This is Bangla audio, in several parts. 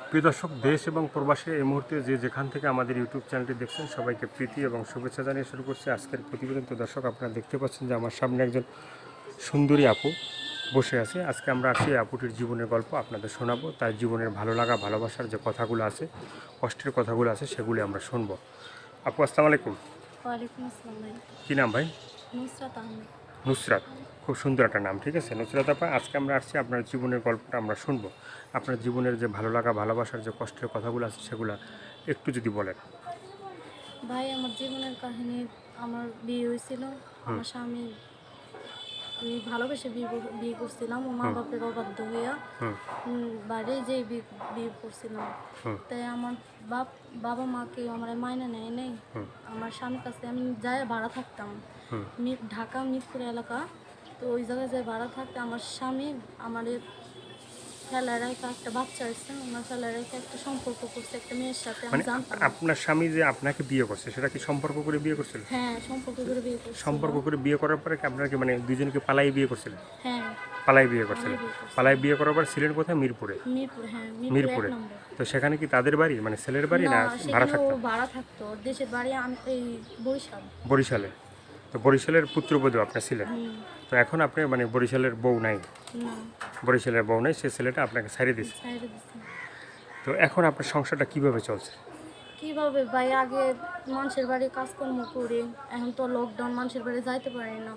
প্রিয় দর্শক, দেশ এবং প্রবাসে এই মুহূর্তে যে যেখান থেকে আমাদের ইউটিউব চ্যানেলটি দেখছেন সবাইকে প্রীতি এবং শুভেচ্ছা জানিয়ে শুরু করছি আজকের প্রতিবেদন। তো দর্শক, আপনারা দেখতে পাচ্ছেন যে আমার সামনে একজন সুন্দরী আপু বসে আছে। আজকে আমরা আসি আপুটির জীবনের গল্প আপনাদের শোনাবো। তার জীবনের ভালো লাগা ভালোবাসার যে কথাগুলো আছে, কষ্টের কথাগুলো আছে, সেগুলি আমরা শুনবো। আপু, আসসালামু আলাইকুম। ওয়ালাইকুম আসসালাম ভাই। কী নাম ভাই? নুসরাত আহমেদ। নুসরাত, খুব সুন্দর একটা নাম। ঠিক আছে নুসরাত আপা, আজকে আমরা আসছি আপনার জীবনের গল্পটা আমরা শুনবো। আপনার জীবনের যে ভালো লাগা ভালোবাসার যে কষ্টের কথাগুলো আছে সেগুলো একটু যদি বলেন। ভাই, আমার জীবনের কাহিনী, আমার বিয়ে হয়েছিল। হুম আমার স্বামী, আমি ভালোবেসে বিয়ে করছিলাম। ও মা হুম বাপের অবাধ্য হইয়া হুম বাইরে যেই বিয়ে করছিলাম। হুম তাই আমার বাবা মাকে আমার মাইনে নেয় নেই। হুম আমার স্বামীর কাছে আমি যাই ভাড়া থাকতাম, হুম ঢাকা মিরপুর এলাকা। তো ওই জায়গায় যাই ভাড়া থাকতে আমার স্বামী আমার ফেলায় রেখে একটা বাচ্চা হয়েছে। আমার ফেলায় রেখে একটা সম্পর্ক করছে একটা মেয়ের সাথে, আমি মানে জানতাম না। আপনার স্বামী যে আপনাকে বিয়ে করছে সেটা কি সম্পর্ক করে বিয়ে করছিল? হ্যাঁ, সম্পর্ক করে বিয়ে করছিল। সম্পর্ক করে বিয়ে করার পরে কি আপনারা কি মানে দুজনকে পালাই বিয়ে করছিলেন? হ্যাঁ, পালাই বিয়ে পালিয়ে করছিলেন? বিয়ে করছিল। পালাই বিয়ে করার পর ছিলেন কোথায়? মিরপুরে। মিরপুর, হ্যাঁ, মিরপুর এক মিরপুরে। নম্বর। তো সেখানে কি তাদের বাড়ি, মানে ছেলের বাড়ি না, না ভাড়া সেখানে ও থাকতেন? ভাড়া থাকতো। ওর দেশের বাড়ি এই বরিশাল। বরিশালে। তো বরিশালের পুত্রবধূ আপনার ছিলেন। হুম। তো এখন আপনি মানে বরিশালের বউ নাই? না, বরিশালের বউ নাই, সে ছেলেটা আপনাকে ছাড়িয়ে দিচ্ছে। সাইডে দিচ্ছে। তো এখন আপনার সংসারটা কিভাবে চলছে? কিভাবে ভাই, আগে মানুষের বাড়ি কাজকর্ম করি, এখন তো লকডাউন, মানুষের বাড়ি যাইতে পারি না।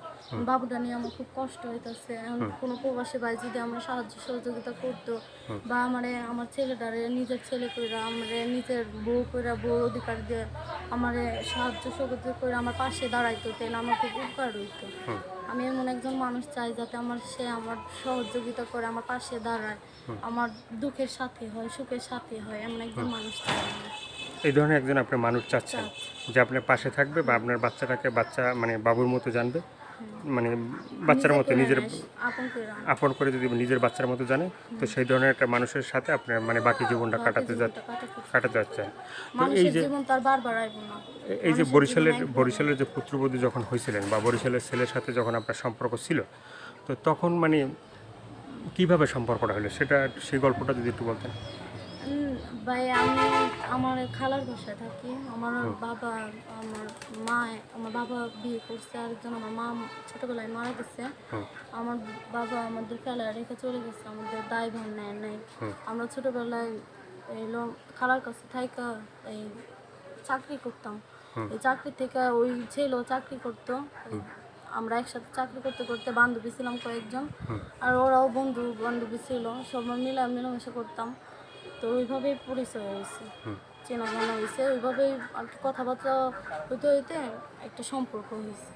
বাবুটা নিয়ে আমার খুব কষ্ট হইতেছে। এখন কোনো প্রবাসী ভাই যদি আমরা সাহায্য সহযোগিতা করতো, বা আমার ছেলেটারে নিজের ছেলে করে, আমার নিজের বউ করে, বউর অধিকার দিয়ে আমার সাহায্য সহযোগিতা করে আমার পাশে দাঁড়াইতো, তাহলে আমার খুব উপকার হইতো। আমি এমন একজন মানুষ চাই যাতে সে আমার সহযোগিতা করে, আমার পাশে দাঁড়ায়, আমার দুঃখের সাথে হয়, সুখের সাথে হয়, এমন একজন মানুষ চাই আমি। এই ধরনের একজন আপনার মানুষ চাচ্ছেন চাচ্ছি। যে আপনার পাশে থাকবে বা আপনার বাচ্চাটাকে বাচ্চা মানে বাবুর মতো জানবে, মানে বাচ্চার মতো নিজেকে নিজের আপন করে আপন করে যদি নিজের বাচ্চার মতো জানে, তো সেই ধরনের একটা মানুষের সাথে আপনার মানে বাকি জীবনটা কাটাতে জীবনটা কাটাতে চাই। কাটাতে যাচ্ছেন। তো এই মানুষের যে জীবন তার বারবার আইব না। এই যে মানুষের জীবন একবার। বরিশালের যে পুত্রবধূ যখন হয়েছিলেন বা বরিশালের ছেলের সাথে যখন আপনার সম্পর্ক ছিল, তো তখন মানে কিভাবে সম্পর্কটা হলো সেটা, সেই গল্পটা যদি একটু বলতেন। উম, ভাই, আমি আমার খালার বাসায় থাকি। আমার হুম বাবা, আমার মা, আমার বাবা বিয়ে করছে আরেকজন। আমার মা ছোটবেলায় মারা গেছে। হুম আমার বাবা আমাদের ফেলায় রেখে চলে গেছে, আমাদের দায়ভার নেয় নাই। হুম আমরা ছোটবেলায় এলো খালার কাছে থাইকা এই চাকরি করতাম। হুম এই চাকরি থেকে ওই ছেলেও চাকরি করতো। আমরা একসাথে চাকরি করতে করতে বান্ধবী ছিলাম কয়েকজন, হুম আর ওরাও বন্ধু বান্ধবী ছিল, সবাই মিলেমিশে করতাম। তো ওইভাবেই পরিচয় হয়েছে, হুম চেনা জানা হয়েছে, ওইভাবেই আর কি কথাবার্তা হইতে হইতে একটা সম্পর্ক হয়েছে।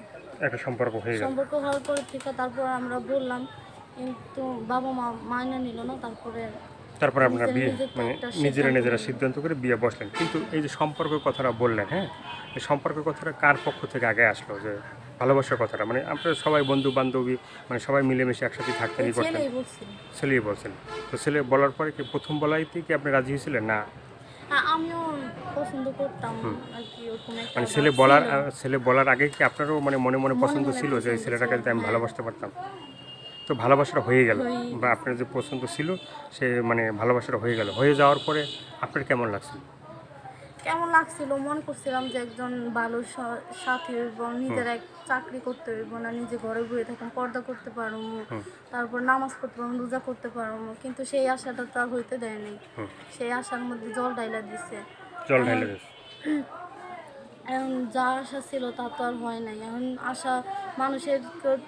একটা সম্পর্ক হয়ে গেল। সম্পর্ক হওয়ার পর থেকে তারপর আমরা বললাম, কিন্তু বাবা মা মাইনে নিল না। তারপরে আপনারা বিয়ে নিজের তো মানে একটা নিজেরা সিদ্ধান্ত নিজেরা নিলাম। সিদ্ধান্ত করে বিয়ে বসলেন। কিন্তু এই যে সম্পর্কের কথাটা বললেন, হ্যাঁ, এই সম্পর্কের কথাটা কার পক্ষ থেকে আগে আসলো, যে ভালোবাসার কথাটা? মানে আপনারা সবাই বন্ধু বান্ধবী, মানে সবাই মিলেমিশে একসাথে থাকতেন, ওই ই করতেন। ছেলেই বলছিল। ছেলেই বলছেন। তো ছেলে বলার পরে কি প্রথম বলাইতে কি আপনি রাজি হয়েছিলেন না? আমিও পছন্দ করতাম আর কি, ওরকম একটা মানে ভাব ছিল। ছেলে বলার আগে কি আপনারও মানে মনে মনে মনে পছন্দ মনে ছিল যে এই পছন্দ ছেলেটাকে ছিল, যদি আমি হ্যাঁ। ভালোবাসতে পারতাম? তো ভালোবাসাটা হয়ে গেল, হয়েই বা গেছে। আপনার যে পছন্দ ছিল সে মানে ভালোবাসাটা হয়ে গেল, হয়ে যাওয়ার পরে আপনার কেমন লাগছিল? কেমন লাগছিল, মনে করছিলাম যে একজন ভালো সাথী হইব, হুম নিজের এক চাকরি করতে হইব না, নিজে ঘরে বসে থাকুন, পর্দা করতে পারবো, হুম তারপর নামাজ পড়তে পারবো, রোজা করতে পারবো। কিন্তু সেই আশাটা তো আর হইতে দেয়নি। হুম সেই আশার মধ্যে জল ডাইলা দিছে। জল এখন ঢাইলে দিস। এখন যা আশা ছিল তা তো আর হয় নাই। এখন আশা, মানুষের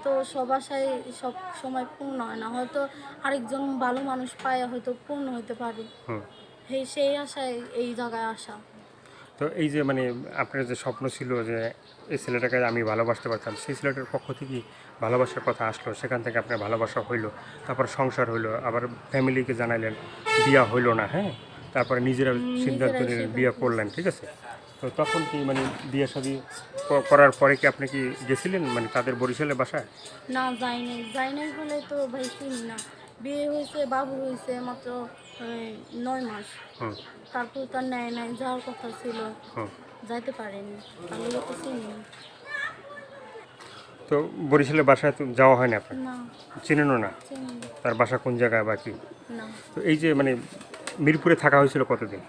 তো সব আশাই সব সময় পূর্ণ হয় না, হয়তো আরেকজন ভালো মানুষ পায় হয়তো পূর্ণ হইতে পারে। হুম সেই আশায় এই জায়গায় আসা। তো এই যে মানে আপনার যে স্বপ্ন ছিল যে এই ছেলেটাকে আমি ভালোবাসতে পারতাম, সেই ছেলেটার পক্ষ থেকে ভালোবাসার কথা আসলো, সেখান থেকে আপনার ভালোবাসা হইলো, তারপর সংসার হইলো, আবার ফ্যামিলিকে জানাইলেন, বিয়া হইলো না, হ্যাঁ, তারপরে নিজেরা সিদ্ধান্ত নিজেরাই নিলেন, বিয়া সিদ্ধান্ত করলেন, নিছি। ঠিক আছে? তো তখন কি মানে বিয়ে শাদী করার পরে কি আপনি কি গেছিলেন মানে তাদের বরিশালের বাসায়? না, যাই নাই বলে তো ভাই চিনি না। বিয়ে হয়েছে, বাবু হয়েছে মাত্র 9 মাস। হুম তারপর তো আর নেয় নাই, যাওয়ার কথা ছিল, হুম যাইতে পারেনি। আমি তো চিনি না। তো বরিশালের বাসায় তো যাওয়া হয় না আপনার? না, চিনেনও না চিনি না। তার বাসা কোন জায়গায় বা কি? না। তো এই যে মানে মিরপুরে থাকা হয়েছিল কতদিন?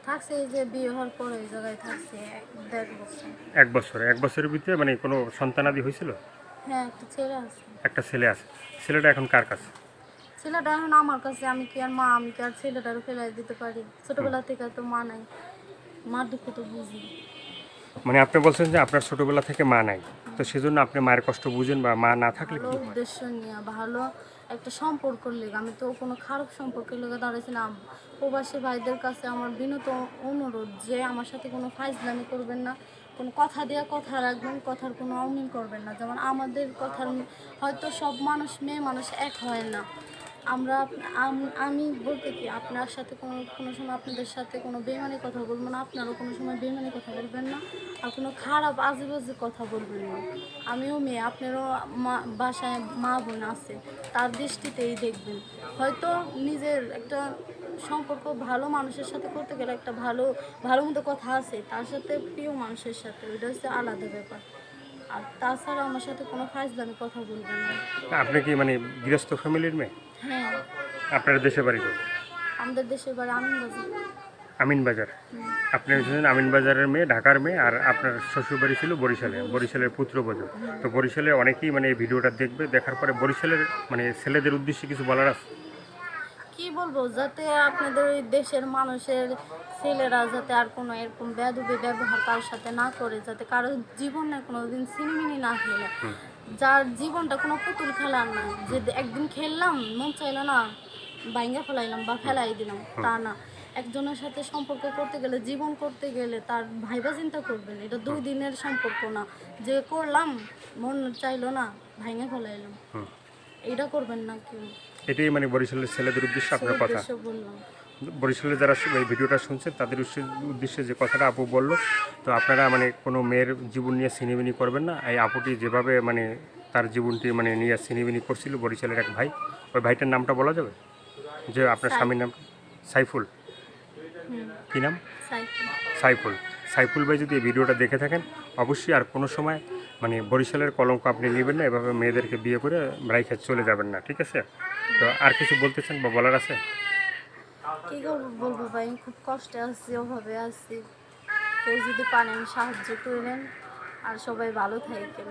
থাকছে এই যে বিয়ে হওয়ার পরে এই জায়গায় থাকছে 1.5 বছর। 1 বছর। 1 বছরের ভিতরে মানে কোনো সন্তানাদি হয়েছিল? হ্যাঁ, একটা ছেলে আছে। একটা ছেলে আছে। ছেলেটা এখন কার কাছে? ছেলেটা এখন আমার কাছে। আমি কি আর মা, আমি কি আর ছেলেটারও ফেলাই দিতে পারি? ছোটবেলা থেকে তো মা নাই, মার দুঃখ তো বুঝি। মানে আপনি বলছেন যে আপনার ছোটবেলা থেকে মা নাই, তো সেজন্য আপনি মায়ের কষ্ট বুঝেন, বা মা না থাকলে ভালো কি হয়? উদ্দেশ্য নিয়ে, ভালো একটা সম্পর্কের লেগে, আমি তো কোনো খারাপ সম্পর্কের লেগে দাঁড়াইছি না। প্রবাসী ভাইদের কাছে আমার বিনীত অনুরোধ যে আমার সাথে কোনো ফাইজলামি করবেন না, কোনো কথা দেওয়া কথা রাখবেন, কথার কোনো অমিল করবেন না। যেমন আমাদের কথার হয়তো সব মানুষ, মেয়ে মানুষ এক হয় না। আমরা আমি বলতে কি, আপনার সাথে কোনো কোনো সময় আপনাদের সাথে কোনো বেইমানি কথা বলবো না, আপনারও কোনো সময় বেইমানি কথা বলবেন না, আর কোনো খারাপ আজে বাজে কথা বলবেন না। আমিও মেয়ে, আপনারও বাসায় মা বোন আছে, তার দৃষ্টিতেই দেখবেন। হয়তো নিজের একটা সম্পর্ক ভালো মানুষের সাথে করতে গেলে একটা ভালো ভালো মতো কথা আছে, তার সাথে প্রিয় মানুষের সাথে, ওইটা হচ্ছে আলাদা ব্যাপার। আর তাছাড়া আমার সাথে কোনো ফাইজলামি কথা বলবেন না। আপনি কি মানে গৃহস্থ ফ্যামিলির মেয়ে? হ্যাঁ, আপনার দেশে বাড়ি কোথায়? আমাদের দেশের বাড়ি আনন্দবাজার। আমিনবাজার। আপনি হচ্ছেন আমিনবাজারের মেয়ে, ঢাকার মেয়ে, আর আপনার শ্বশুরবাড়ি ছিল বরিশালে, বরিশালের পুত্রবধূ। তো বরিশালে অনেকেই মানে এই ভিডিওটা দেখবে, দেখার পরে বরিশালের মানে ছেলেদের উদ্দেশ্যে কিছু বলার আছে? কি বলবো, যাতে আপনাদের ওই দেশের মানুষের ছেলেরা যাতে আর কোনো এরকম বেয়াদবি ব্যবহার তার সাথে না করে, যাতে কারো জীবনে কোনো দিন ছিনিমিনি না খেলে। যার জীবনটা কোনো পুতুল খেলার না, যে একদিন খেললাম মন চাইলো না ভাঙ্গা ফেলাইলাম বা ফেলাই দিলাম, তা না। একজনের সাথে সম্পর্ক করতে গেলে, জীবন করতে গেলে তার ভাইবা চিন্তা করবেন। এটা 2 দিনের সম্পর্ক না যে করলাম মন চাইলো না ভাঙ্গা ফেলাইলাম, এটা করবেন না কেউ। এটাই মানে বরিশালের ছেলেদের উদ্দেশ্যে আপনার কথা। উদ্দেশ্য বললাম। বরিশালে যারা এই ভিডিওটা শুনছেন তাদের উদ্দেশ্যে যে কথাটা আপু বলল, তো আপনারা মানে কোনো মেয়ের জীবন নিয়ে সিনেমিনি করবেন না। এই আপুটি যেভাবে মানে তার জীবনটি মানে নিয়ে সিনেমিনি করছিল, বরিশালের এক ভাই, ওই ভাইটার নামটা বলা যাবে? যে আপনার স্বামীর নাম? সাইফুল। কী নাম? সাইকেল। সাইফুল। সাইফুল ভাই যদি এই ভিডিওটা দেখে থাকেন, অবশ্যই আর কোনো সময় মানে বরিশালের কলঙ্ক আপনি নেবেন না, এভাবে মেয়েদেরকে বিয়ে করে রাইখে চলে যাবেন না, ঠিক আছে? তো আর কিছু বলতে চান বা বলার আছে? কি করবো বলবো ভাই, আমি খুব কষ্টে আছি, অভাবে আছি। কেউ যদি পারেন সাহায্য করেন, আর সবাই ভালো থাকেন।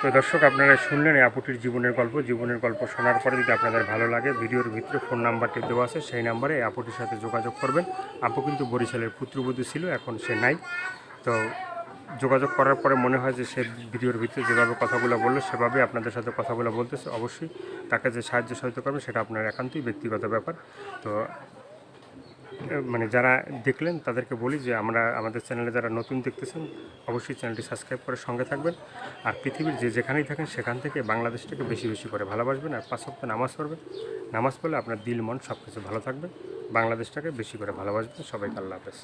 তো দর্শক, আপনারা শুনলেন এই আপুটির জীবনের গল্প। জীবনের গল্প শোনার পরে যদি আপনাদের ভালো লাগে, ভিডিওর ভিতরে ফোন নাম্বারটি দেওয়া আছে, সেই নাম্বারে এই আপুটির সাথে যোগাযোগ করবেন। আপু কিন্তু বরিশালের পুত্রবধূ ছিল, এখন সে নাই। তো যোগাযোগ করার পরে মনে হয় যে সে ভিডিওর ভিতরে যেভাবে কথাগুলো বললো সেভাবেই আপনাদের সাথে কথাগুলো বলতেছে। অবশ্যই তাকে যে সাহায্য সহায়তা করবে সেটা আপনার একান্তই ব্যক্তিগত ব্যাপার। তো মানে যারা দেখলেন তাদেরকে বলি যে আমাদের চ্যানেলে যারা নতুন দেখতেছেন, অবশ্যই চ্যানেলটি সাবস্ক্রাইব করে সঙ্গে থাকবেন। আর পৃথিবীর যেখানেই থাকেন সেখান থেকে বাংলাদেশটাকে বেশি বেশি করে ভালোবাসবেন, আর 5 ওয়াক্ত নামাজ পড়বেন। নামাজ পড়লে আপনার দিল মন সব কিছু ভালো থাকবে। বাংলাদেশটাকে বেশি করে ভালোবাসবেন। সবাইকে আল্লাহ হাফেজ।